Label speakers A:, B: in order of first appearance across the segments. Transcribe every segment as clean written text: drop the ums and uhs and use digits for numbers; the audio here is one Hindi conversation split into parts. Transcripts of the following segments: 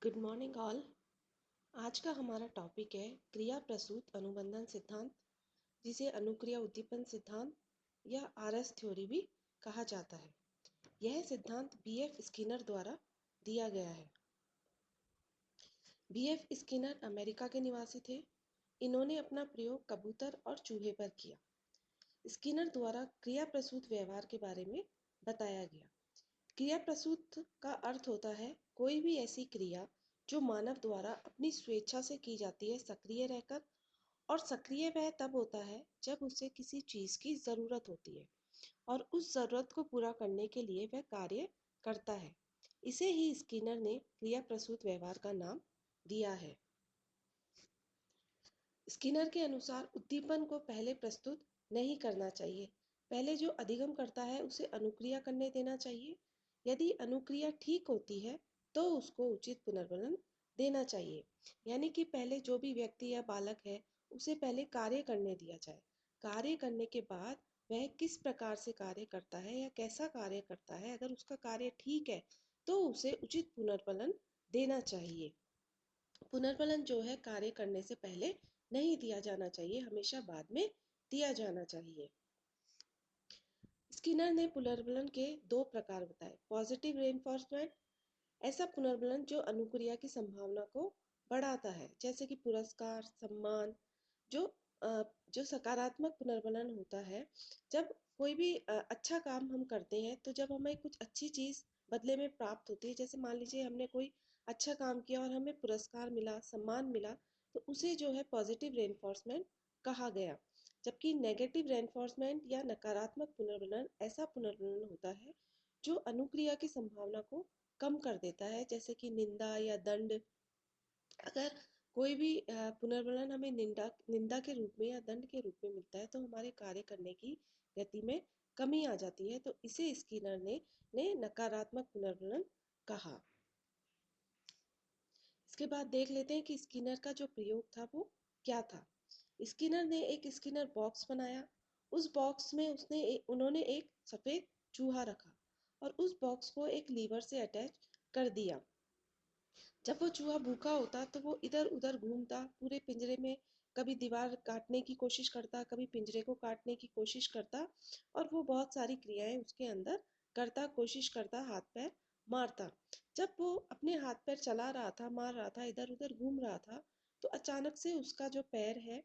A: Good morning all. आज का हमारा टॉपिक है क्रिया प्रसूत अनुबंधन सिद्धांत, जिसे अनुक्रिया उद्दीपन सिद्धांत या आरएस थ्योरी भी कहा जाता है। यह सिद्धांत बीएफ स्किनर द्वारा दिया गया है। बीएफ स्किनर अमेरिका के निवासी थे। इन्होंने अपना प्रयोग कबूतर और चूहे पर किया। स्किनर द्वारा क्रिया प्रसूत व्यवहार के बारे में बताया गया। क्रिया प्रसूत का अर्थ होता है कोई भी ऐसी क्रिया जो मानव द्वारा अपनी स्वेच्छा से की जाती है सक्रिय रहकर, और सक्रिय वह तब होता है जब उसे किसी चीज की जरूरत होती है और उस जरूरत को पूरा करने के लिए वह कार्य करता है। इसे ही स्किनर ने क्रिया प्रसूत व्यवहार का नाम दिया है। स्किनर के अनुसार उद्दीपन को पहले प्रस्तुत नहीं करना चाहिए। पहले जो अधिगम करता है उसे अनुक्रिया करने देना चाहिए। यदि अनुक्रिया ठीक होती है तो उसको उचित पुनर्वलन देना चाहिए। यानी कि पहले जो भी व्यक्ति या बालक है उसे पहले कार्य करने दिया जाए। कार्य करने के बाद वह किस प्रकार से कार्य करता है या कैसा कार्य करता है, अगर उसका कार्य ठीक है तो उसे उचित पुनर्वलन देना चाहिए। पुनर्वलन जो है कार्य करने से पहले नहीं दिया जाना चाहिए, हमेशा बाद में दिया जाना चाहिए। स्किनर ने पुनर्वलन के दो प्रकार बताए। पॉजिटिव रेनफोर्समेंट, ऐसा पुनर्वलन जो अनुक्रिया की संभावना को बढ़ाता है, जैसे कि पुरस्कार, सम्मान। जो जो सकारात्मक पुनर्वलन होता है, जब कोई भी अच्छा काम हम करते हैं तो जब हमें कुछ अच्छी चीज बदले में प्राप्त होती है, जैसे मान लीजिए हमने कोई अच्छा काम किया और हमें पुरस्कार मिला, सम्मान मिला, तो उसे जो है पॉजिटिव रेनफोर्समेंट कहा गया। जबकि नेगेटिव रेनफोर्समेंट या नकारात्मक पुनर्वलन ऐसा पुनर्वलन होता है जो अनुक्रिया की संभावना को कम कर देता है, जैसे कि निंदा या दंड। अगर कोई भी पुनर्वलन हमें निंदा निंदा के रूप में या दंड के रूप में मिलता है तो हमारे कार्य करने की गति में कमी आ जाती है। तो इसे स्किनर ने नकारात्मक पुनर्वलन कहा। इसके बाद देख लेते हैं कि स्किनर का जो प्रयोग था वो क्या था। स्किनर ने एक स्किनर बॉक्स बनाया। उस बॉक्स में उन्होंने एक सफेद चूहा रखा और उस बॉक्स को एक लीवर से अटैच कर दिया। जब वो चूहा भूखा होता तो वो इधर उधर घूमता पूरे पिंजरे में, कभी दीवार काटने की कोशिश करता, कभी पिंजरे को काटने की कोशिश करता, और वो बहुत सारी क्रियाएं उसके अंदर करता, कोशिश करता, हाथ पैर मारता। जब वो अपने हाथ पैर चला रहा था, मार रहा था, इधर उधर घूम रहा था, तो अचानक से उसका जो पैर है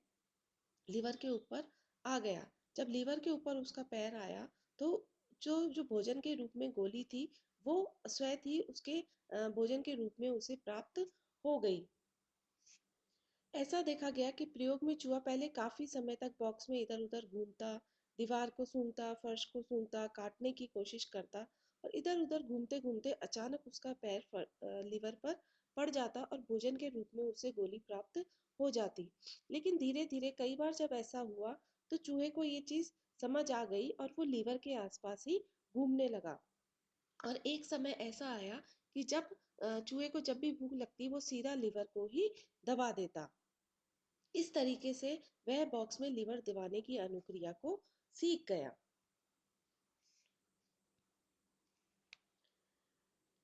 A: लीवर के ऊपर आ गया। जब लीवर के ऊपर उसका पैर आया तो जो जो भोजन के रूप में गोली थी वो स्वयं ही उसके भोजन के रूप में उसे प्राप्त हो गई। ऐसा देखा गया कि प्रयोग में चूहा पहले काफी समय तक बॉक्स में इधर उधर घूमता, दीवार को सूंघता, फर्श को सूंघता, काटने की कोशिश करता, और इधर उधर घूमते घूमते अचानक उसका पैर लीवर पर पड़ जाता और भोजन के रूप में उसे गोली प्राप्त हो जाती। लेकिन धीरे धीरे कई बार जब ऐसा हुआ तो चूहे को ये चीज समझ आ गई और वो लीवर के आसपास ही घूमने लगा। और एक समय ऐसा आया कि जब चूहे को जब भी भूख लगती वो सीधा लीवर को ही दबा देता। इस तरीके से वह बॉक्स में लीवर दबाने की अनुक्रिया को सीख गया।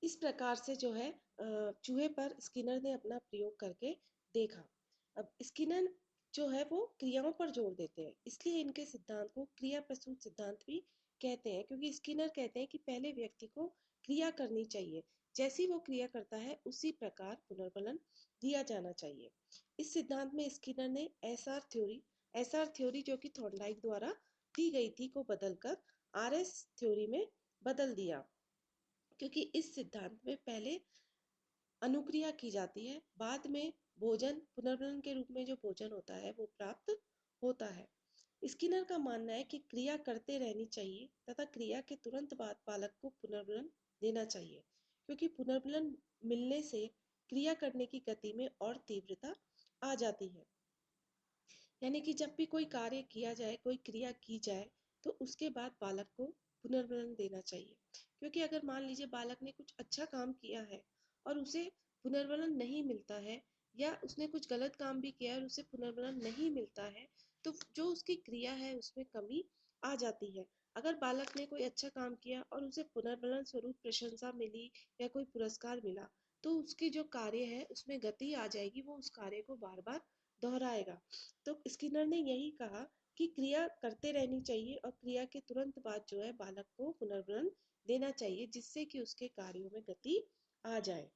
A: इस प्रकार से जो है चूहे पर स्किनर ने अपना प्रयोग करके देखा। अब स्किनर जो है वो क्रियाओं पर जोर देते हैं, इसलिए इनके सिद्धांत को क्रिया प्रसूत सिद्धांत भी कहते हैं, क्योंकि स्किनर कहते हैं कि पहले व्यक्ति को क्रिया करनी चाहिए, जैसी वो क्रिया करता है उसी प्रकार पुनर्बलन दिया जाना चाहिए। इस सिद्धांत में स्किनर ने एसआर थ्योरी जो कि थॉर्नडाइक द्वारा दी गई थी को बदलकर आरएस थ्योरी में बदल दिया, क्योंकि इस सिद्धांत में पहले अनुक्रिया की जाती है, बाद में भोजन पुनर्वलन के रूप में जो भोजन होता है वो प्राप्त होता है। स्किनर का मानना है कि क्रिया करते रहनी चाहिए तथा क्रिया के तुरंत बाद बालक को पुनर्वलन देना चाहिए, क्योंकि पुनर्वलन मिलने से क्रिया करने की गति में और तीव्रता आ जाती है। यानी कि जब भी कोई कार्य किया जाए, कोई क्रिया की जाए, तो उसके बाद बालक को पुनर्वलन देना चाहिए। क्योंकि अगर मान लीजिए बालक ने कुछ अच्छा काम किया है और उसे पुनर्वलन नहीं मिलता है, या उसने कुछ गलत काम भी किया है और उसे पुनर्वलन नहीं मिलता है, तो जो उसकी क्रिया है उसमें कमी आ जाती है। अगर बालक ने कोई अच्छा काम किया और उसे पुनर्वलन स्वरूप प्रशंसा मिली या कोई पुरस्कार मिला, तो उसकी जो कार्य है उसमें गति आ जाएगी, वो उस कार्य को बार बार दोहराएगा। तो स्किनर ने यही कहा कि क्रिया करते रहनी चाहिए और क्रिया के तुरंत बाद जो है बालक को पुनर्बलन देना चाहिए, जिससे कि उसके कार्यों में गति आ जाए।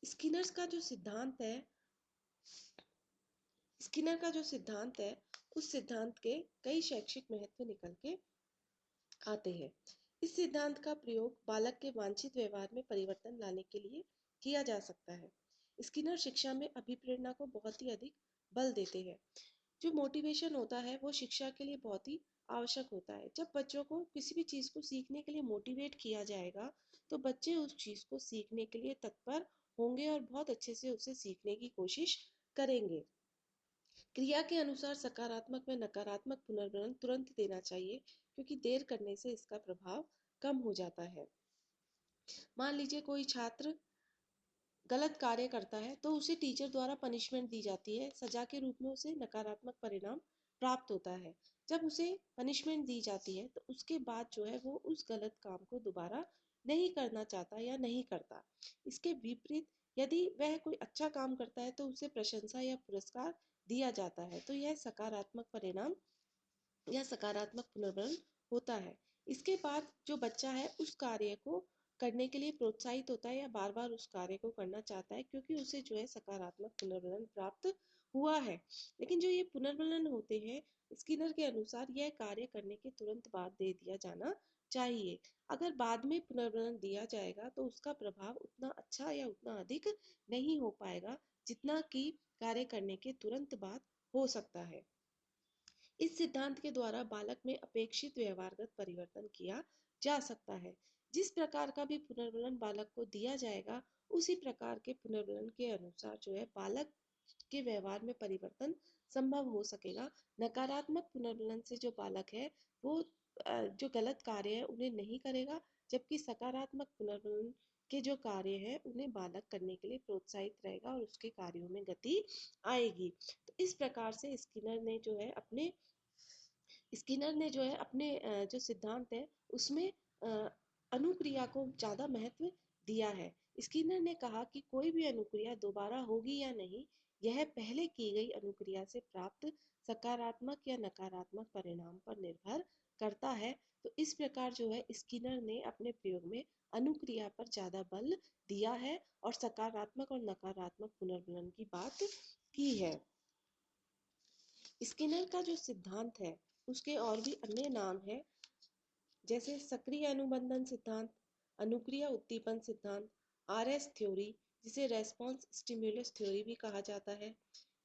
A: स्किनर का जो सिद्धांत है स्किनर का जो सिद्धांत है उस सिद्धांत के कई शैक्षिक महत्व निकल के आते हैं। इस सिद्धांत का प्रयोग बालक के वांछित व्यवहार में परिवर्तन लाने के लिए किया जा सकता है। स्किनर शिक्षा में अभिप्रेरणा को बहुत ही अधिक बल देते हैं। जो मोटिवेशन होता है वो शिक्षा के लिए बहुत ही आवश्यक होता है। जब बच्चों को किसी भी चीज़ को सीखने के लिए मोटिवेट किया जाएगा तो बच्चे उस चीज़ को सीखने के लिए तत्पर होंगे और बहुत अच्छे से उसे सीखने की कोशिश करेंगे। क्रिया के अनुसार सकारात्मक व नकारात्मक पुनर्बलन तुरंत देना चाहिए, क्योंकि देर करने से इसका प्रभाव कम हो जाता है। मान लीजिए कोई छात्र गलत कार्य करता है तो उसे टीचर द्वारा पनिशमेंट दी जाती है, सजा के रूप में उसे नकारात्मक परिणाम प्राप्त होता है। जब उसे पनिशमेंट दी जाती है तो उसके बाद जो है वो उस गलत काम को दोबारा नहीं करना चाहता या नहीं करता। इसके विपरीत यदि वह कोई अच्छा काम करता है तो उसे प्रशंसा या पुरस्कार दिया जाता है, तो यह सकारात्मक परिणाम या सकारात्मक पुनर्बलन होता है। इसके बाद जो बच्चा है उस कार्य को करने के लिए प्रोत्साहित होता है या बार बार उस कार्य को करना चाहता है, क्योंकि उसे जो है सकारात्मक पुनर्बलन प्राप्त हुआ है। लेकिन जो ये पुनर्बलन होते हैं, स्किनर के अनुसार यह कार्य करने के तुरंत बाद दे दिया जाना चाहिए। अगर बाद में पुनर्बलन दिया जाएगा तो उसका प्रभाव उतना अच्छा या उतना अधिक नहीं हो पाएगा जितना कि कार्य करने के तुरंत बाद हो सकता है। इस सिद्धांत के द्वारा बालक में अपेक्षित व्यवहारगत परिवर्तन किया जा सकता है। जिस प्रकार का भी पुनर्बलन बालक को दिया जाएगा उसी प्रकार के पुनर्बलन के अनुसार जो है बालक के व्यवहार में परिवर्तन संभव हो सकेगा। नकारात्मक पुनर्बलन से जो बालक है वो जो गलत कार्य है उन्हें नहीं करेगा, जबकि सकारात्मक पुनर्बलन के जो कार्य है उन्हें बालक करने के लिए प्रोत्साहित रहेगा और उसके कार्यों में गति आएगी। तो इस प्रकार से स्किनर ने जो है अपने जो सिद्धांत है उसमें अनुक्रिया को ज़्यादा महत्व दिया है। स्किनर ने कहा कि कोई भी अनुक्रिया दोबारा होगी या नहीं, यह पहले की गई अनुक्रिया से प्राप्त सकारात्मक या नकारात्मक परिणाम पर निर्भर करता है। तो इस प्रकार जो है स्किनर ने अपने प्रयोग में अनुक्रिया पर ज़्यादा बल दिया है और सकारात्मक और नकारात्मक पुनर्बलन की बात की है। स्किनर का जो सिद्धांत है उसके और भी अन्य नाम है, जैसे सक्रिय अनुबंधन सिद्धांत, अनुक्रिया उद्दीपन सिद्धांत, आरएस थ्योरी जिसे रेस्पॉन्स स्टिमुलस थ्योरी भी कहा जाता है,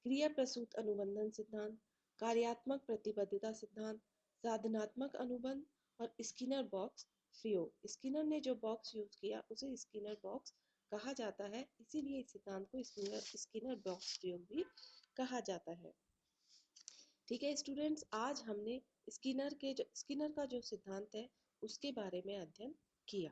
A: क्रिया प्रसूत अनुबंधन सिद्धांत, कार्यात्मक प्रतिबद्धता सिद्धांत, साधनात्मक अनुबंध और स्किनर बॉक्स प्रयोग। स्किनर ने जो बॉक्स यूज किया उसे स्किनर बॉक्स कहा जाता है, इसीलिए इस सिद्धांत को स्किनर बॉक्स प्रयोग भी कहा जाता है। ठीक है स्टूडेंट्स, आज हमने स्किनर का जो सिद्धांत है उसके बारे में अध्ययन किया।